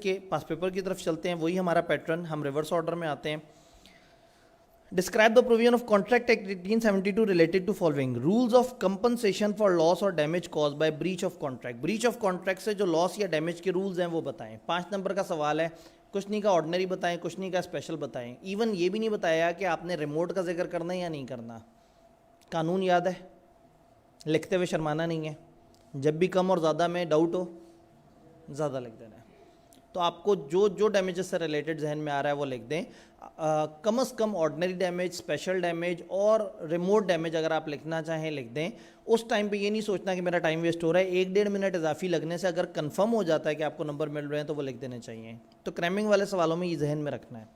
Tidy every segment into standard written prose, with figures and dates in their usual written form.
के पास पेपर की तरफ चलते हैं, वही हमारा पैटर्न, हम रिवर्स ऑर्डर में आते हैं। Describe the provision of contract act 1872 related to following rules of compensation for loss और damage cause by breach of contract. Breach of contract से जो लॉस या डैमेज के रूल्स हैं वो बताएं। 5 नंबर का सवाल है, कुछ नहीं का ऑर्डिनरी बताएं, कुछ नहीं का स्पेशल बताएं। इवन ये भी नहीं बताया कि आपने रिमोट का जिक्र करना है या नहीं करना। कानून याद है, लिखते हुए शर्माना नहीं है, जब भी कम और ज़्यादा में डाउट हो ज़्यादा लिख देना है। तो आपको जो जो डैमेजेस से रिलेटेड जहन में आ रहा है वो लिख दें। कम से कम ऑर्डिनरी डैमेज, स्पेशल डैमेज और रिमोट डैमेज अगर आप लिखना चाहें लिख दें। उस टाइम पे ये नहीं सोचना कि मेरा टाइम वेस्ट हो रहा है। 1-1.5 मिनट इजाफी लगने से अगर कंफर्म हो जाता है कि आपको नंबर मिल रहे हैं तो वो लिख देने चाहिए। तो क्रैमिंग वाले सवालों में ये जहन में रखना है।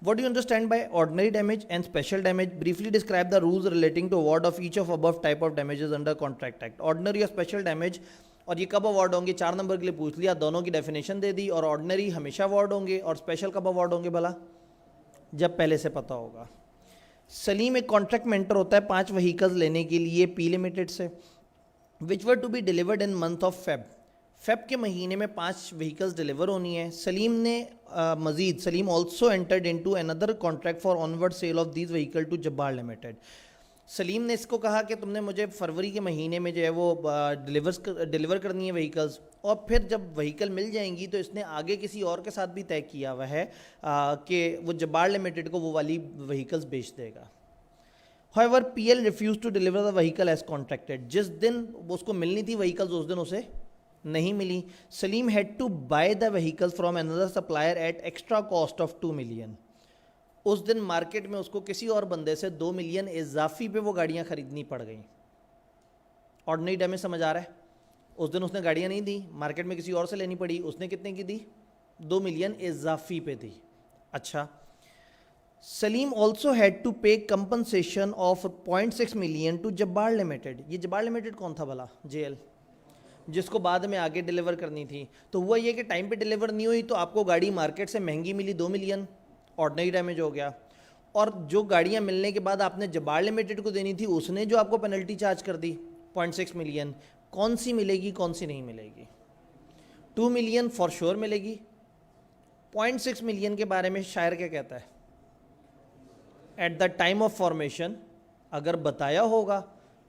What do you understand by ordinary damage and special damage? Briefly describe the rules relating to award of each of above type of damages under Contract Act. Ordinary और special damage और ये कब अवार्ड होंगे, 4 number के लिए पूछ लिया, दोनों की डेफिनेशन दे दी। और ऑर्डिनरी हमेशा अवार्ड होंगे और स्पेशल कब अवार्ड होंगे भला, जब पहले से पता होगा। सलीम एक कॉन्ट्रैक्ट में एंटर होता है 5 वहीकल्स लेने के लिए पी लिमिटेड से, which were to be delivered in month of Feb के महीने में 5 व्हीकल्स डिलीवर होनी है। सलीम ने Majid Salim also entered into another contract for onward sale of these vehicle to Jabbar limited. Salim ने इसको कहा कि तुमने मुझे फरवरी के महीने में जो है वो डिलीवर करनी है व्हीकल्स, और फिर जब व्हीकल मिल जाएंगी तो इसने आगे किसी और के साथ भी तय किया हुआ है कि वो जब्बार लिमिटेड को वो वाली व्हीकल्स बेच देगा। However, PL refused to deliver the vehicle as contracted. जिस दिन उसको मिलनी थी व्हीकल्स उस दिन उसे नहीं मिली। Salim had to buy the vehicles from another supplier at extra cost of 2 million. उस दिन मार्केट में उसको किसी और बंदे से 2 मिलियन इजाफी पे वो गाड़ियां खरीदनी पड़ गई। ऑर्डिनरी डैमेज समझ आ रहा है? उस दिन उसने गाड़ियां नहीं दी, मार्केट में किसी और से लेनी पड़ी, उसने कितने की दी, 2 मिलियन इजाफी पे दी। अच्छा, Salim also had to pay compensation of 0.6 million to Jabbar limited. ये जब्बार लिमिटेड कौन था भला? JL, जिसको बाद में आगे डिलीवर करनी थी। तो हुआ ये कि टाइम पे डिलीवर नहीं हुई तो आपको गाड़ी मार्केट से महंगी मिली, 2 मिलियन ऑर्डिनरी डैमेज हो गया। और जो गाड़ियां मिलने के बाद आपने जब्बार लिमिटेड को देनी थी उसने जो आपको पेनल्टी चार्ज कर दी 0.6 मिलियन, कौन सी मिलेगी कौन सी नहीं मिलेगी? 2 मिलियन फॉर श्योर मिलेगी। 0.6 मिलियन के बारे में शायर क्या कहता है? At the time of formation अगर बताया होगा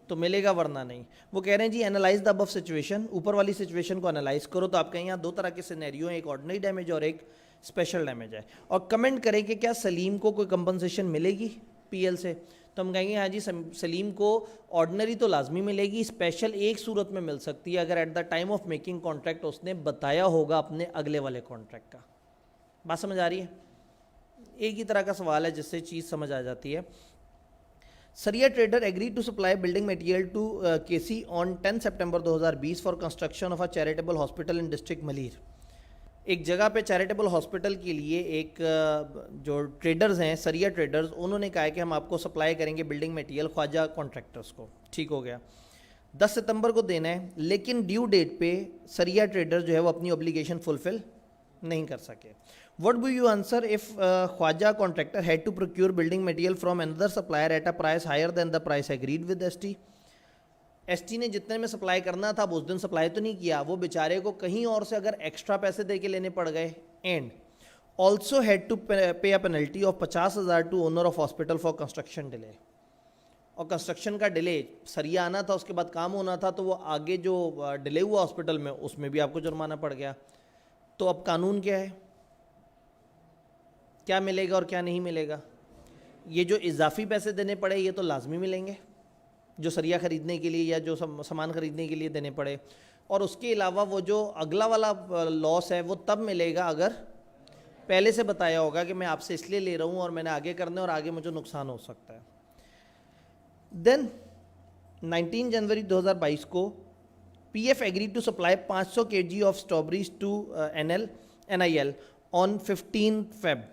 तो मिलेगा, वरना नहीं। वो कह रहे हैं जी एनालाइज द अबव सिचुएशन, ऊपर वाली सिचुएशन को एनालाइज करो। तो आपके यहाँ 2 तरह के सिनेरियो हैं, एक ऑर्डिनरी डैमेज और एक स्पेशल डैमेज है। और कमेंट करें कि क्या सलीम को कोई कंपनसेशन मिलेगी PL से। तो हम कहेंगे हाँ जी सलीम को ऑर्डिनरी तो लाजमी मिलेगी, स्पेशल एक सूरत में मिल सकती है अगर at the time of making contract उसने बताया होगा अपने अगले वाले कॉन्ट्रैक्ट का। बात समझ आ रही है? एक ही तरह का सवाल है जिससे चीज़ समझ आ जाती है। Sariya trader agree to supply building material to KC on 10 September 2020 for construction of a charitable hospital in district Malir. एक जगह पे चैरिटेबल हॉस्पिटल के लिए एक जो ट्रेडर्स हैं सरिया ट्रेडर्स, उन्होंने कहा है कि हम आपको सप्लाई करेंगे बिल्डिंग मटेरियल ख्वाजा कॉन्ट्रैक्टर्स को। ठीक हो गया, 10 सितंबर को देना है, लेकिन ड्यू डेट पे सरिया ट्रेडर्स जो है वो अपनी ऑब्लिगेशन फुलफिल नहीं कर सके। What will you answer if Khwaja contractor had to procure building material from another supplier at a price higher than the price agreed with ST? ST ने जितने में सप्लाई करना था वो उस दिन सप्लाई तो नहीं किया, वो बेचारे को कहीं और से अगर एक्स्ट्रा पैसे दे के लेने पड़ गए। And also had to pay a penalty of 50,000 to owner of hospital for construction delay. और कंस्ट्रक्शन का डिले, सरिया आना था उसके बाद काम होना था, तो वो आगे जो डिले हुआ हॉस्पिटल में उसमें भी आपको जुर्माना पड़ गया। तो अब कानून क्या है, क्या मिलेगा और क्या नहीं मिलेगा? ये जो इजाफी पैसे देने पड़े ये तो लाजमी मिलेंगे, जो सरिया ख़रीदने के लिए या जो सामान ख़रीदने के लिए देने पड़े। और उसके अलावा वो जो अगला वाला लॉस है वो तब मिलेगा अगर पहले से बताया होगा कि मैं आपसे इसलिए ले रहा हूँ और मैंने आगे करना है और आगे मुझे नुकसान हो सकता है। देन 19 जनवरी 2022 को PF agree to supply 500 kg of strawberries to NIL on 15 Feb।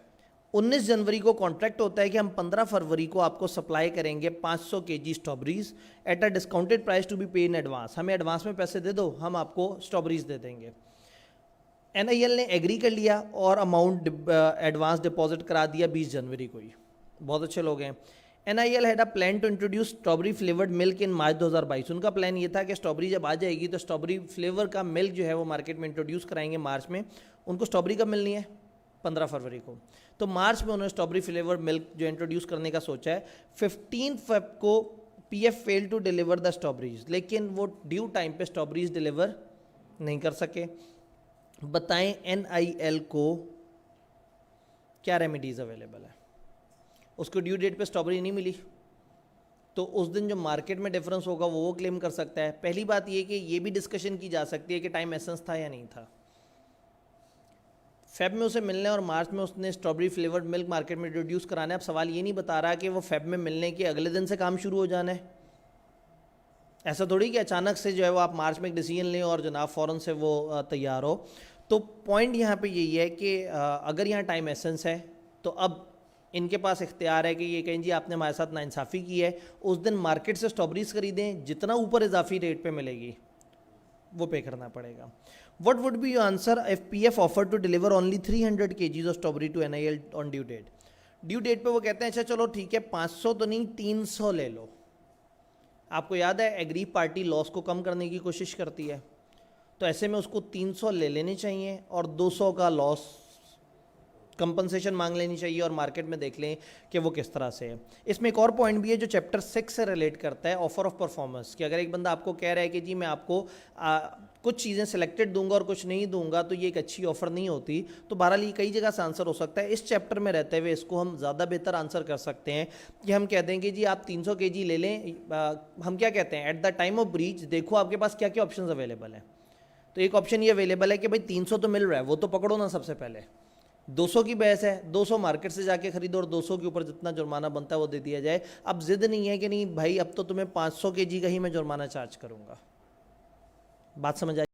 19 जनवरी को कॉन्ट्रैक्ट होता है कि हम 15 फरवरी को आपको सप्लाई करेंगे 500 kg strawberries at a discounted price to be pay in advance. हमें एडवांस में पैसे दे दो, हम आपको स्ट्रॉबेरीज दे देंगे। NIL ने एग्री कर लिया और अमाउंट एडवांस डिपॉजिट करा दिया 20 जनवरी को ही। बहुत अच्छे लोग हैं। NIL had a plan to introduce strawberry flavoured milk in March 2022। उनका प्लान ये था कि स्ट्रॉबेरी जब आ जाएगी तो स्ट्रॉबेरी फ्लेवर का मिल्क जो है वो मार्केट में इंट्रोड्यूस कराएंगे मार्च में, उनको स्ट्रॉबेरी कब मिलनी है? 15 फरवरी को। तो मार्च में उन्होंने स्ट्रॉबेरी फ्लेवर्ड मिल्क जो इंट्रोड्यूस करने का सोचा है। 15 फेब को PF fail to deliver the strawberries, लेकिन वो ड्यू टाइम पे स्ट्रॉबेरीज डिलीवर नहीं कर सके। बताएं एनआईएल को क्या रेमेडीज अवेलेबल है? उसको ड्यू डेट पे स्ट्रॉबेरी नहीं मिली तो उस दिन जो मार्केट में डिफरेंस होगा वो क्लेम कर सकता है। पहली बात ये कि ये भी डिस्कशन की जा सकती है कि टाइम एसेंस था या नहीं था। फेब में उसे मिलने और मार्च में उसने स्ट्रॉबेरी फ्लेवर्ड मिल्क मार्केट में इंट्रोड्यूस कराना है। अब सवाल ये नहीं बता रहा कि वो फेब में मिलने के अगले दिन से काम शुरू हो जाना है। ऐसा थोड़ी कि अचानक से जो है वो आप मार्च में एक डिसीजन लें और जनाब फ़ौरन से वो तैयार हो। तो पॉइंट यहाँ पे यही है कि अगर यहाँ टाइम एसेंस है तो अब इनके पास इख्तियार है कि ये कहें जी आपने हमारे साथ नाइंसाफ़ी की है, उस दिन मार्केट से स्ट्रॉबेरीज खरीदें, जितना ऊपर इजाफी रेट पे मिलेगी वो पे करना पड़ेगा। What would be your answer if PF offered to deliver only 300 kgs of strawberry to NIL on due date? Due date पे वो कहते हैं अच्छा चलो ठीक है 500 तो नहीं 300 ले लो। आपको याद है एग्री पार्टी लॉस को कम करने की कोशिश करती है, तो ऐसे में उसको 300 ले लेने चाहिए और 200 का लॉस कंपनसेशन मांग लेनी चाहिए और मार्केट में देख लें कि वो किस तरह से है। इसमें एक और पॉइंट भी है जो चैप्टर 6 से रिलेट करता है, ऑफर ऑफ परफॉर्मेंस। कि अगर एक बंदा आपको कह रहा है कि जी मैं आपको कुछ चीज़ें सिलेक्टेड दूंगा और कुछ नहीं दूंगा तो ये एक अच्छी ऑफर नहीं होती। तो बहरहाल ये कई जगह से आंसर हो सकता है। इस चैप्टर में रहते हुए इसको हम ज़्यादा बेहतर आंसर कर सकते हैं कि हम कह दें कि जी आप 300 kg ले लें। हम क्या कहते हैं at the time of breach देखो आपके पास क्या क्या ऑप्शन अवेलेबल हैं। तो एक ऑप्शन ये अवेलेबल है कि भाई 300 तो मिल रहा है वो तो पकड़ो ना सबसे पहले। 200 की बहस है, 200 मार्केट से जाके खरीदो और 200 के ऊपर जितना जुर्माना बनता है वो दे दिया जाए। अब जिद नहीं है कि नहीं भाई अब तो तुम्हें 500 kg का ही मैं जुर्माना चार्ज करूंगा। बात समझ आई?